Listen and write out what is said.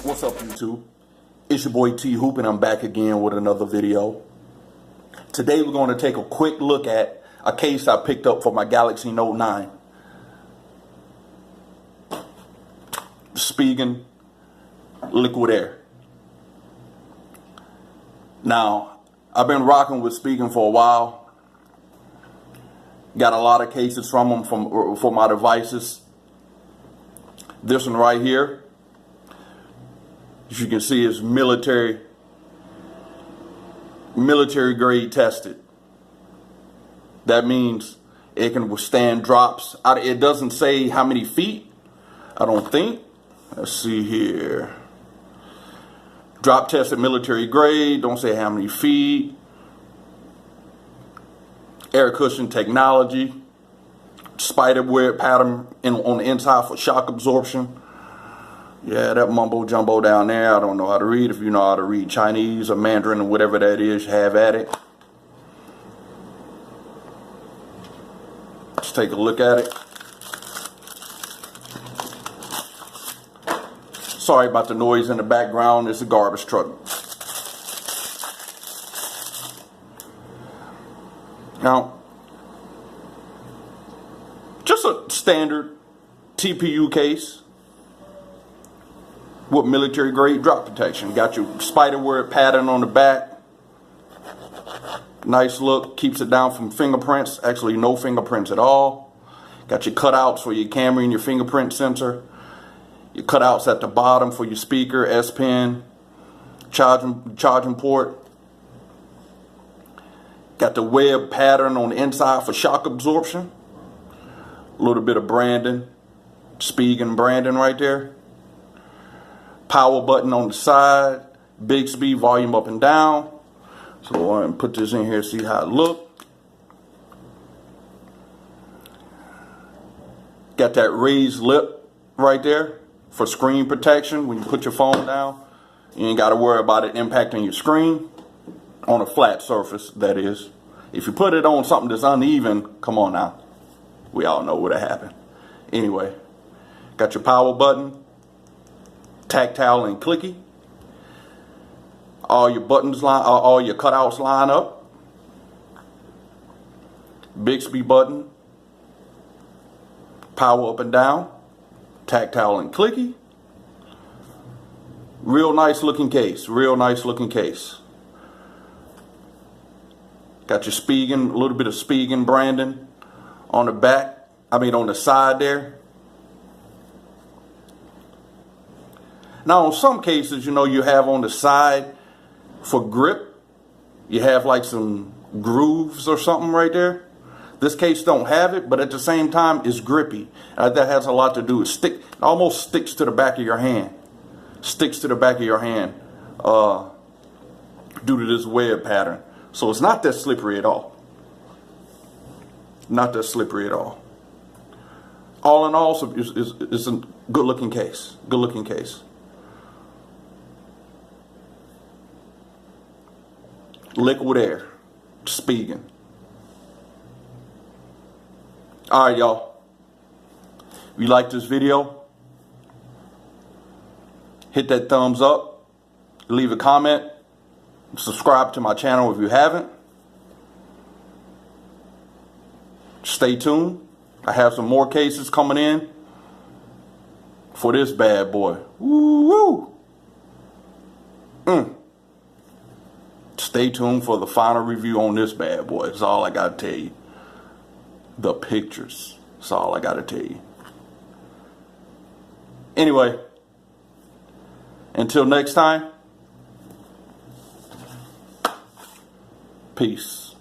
What's up, YouTube? It's your boy T Hoop, and I'm back again with another video. Today we're going to take a quick look at a case I picked up for my Galaxy Note 9. Spigen Liquid Air. Now, I've been rocking with Spigen for a while. Got a lot of cases from them for my devices. This one right here, as you can see, is military grade tested. That means it can withstand drops. It doesn't say how many feet, I don't think. Let's see here. Drop tested military grade, don't say how many feet. Air cushion technology. Spider web pattern on the inside for shock absorption. Yeah, that mumbo jumbo down there, I don't know how to read. If you know how to read Chinese or Mandarin or whatever that is, have at it. Let's take a look at it. Sorry about the noise in the background. It's a garbage truck. Now, just a standard TPU case with military grade drop protection. Got your spider web pattern on the back. Nice look, keeps it down from fingerprints. Actually, no fingerprints at all. Got your cutouts for your camera and your fingerprint sensor. Your cutouts at the bottom for your speaker, S Pen, charging port. Got the web pattern on the inside for shock absorption. A little bit of branding, Spigen branding right there. Power button on the side, Bixby, volume up and down. So go ahead and put this in here, see how it looks. Got that raised lip right there for screen protection. When you put your phone down, you ain't got to worry about it impacting your screen. On a flat surface, that is. If you put it on something that's uneven, come on now. We all know what'll happen. Anyway, got your power button, tactile and clicky. All your buttons line, all your cutouts line up. Bixby button, power up and down, tactile and clicky. Real nice looking case. Real nice looking case. Got your Spigen, a little bit of Spigen branding on the back, on the side there. Now, in some cases, you have on the side for grip, you have like some grooves or something right there. This case don't have it, but at the same time, it's grippy. That has a lot to do with it almost sticks to the back of your hand. Sticks to the back of your hand due to this web pattern. So it's not that slippery at all. Not that slippery at all. All in all, it's a good looking case. Good looking case. Liquid Air. Spigen. Alright, y'all. If you like this video, hit that thumbs up. Leave a comment. Subscribe to my channel if you haven't. Stay tuned. I have some more cases coming in for this bad boy. Woo woo. Stay tuned for the final review on this bad boy. That's all I gotta tell you. The pictures. That's all I gotta tell you. Anyway, until next time. Peace.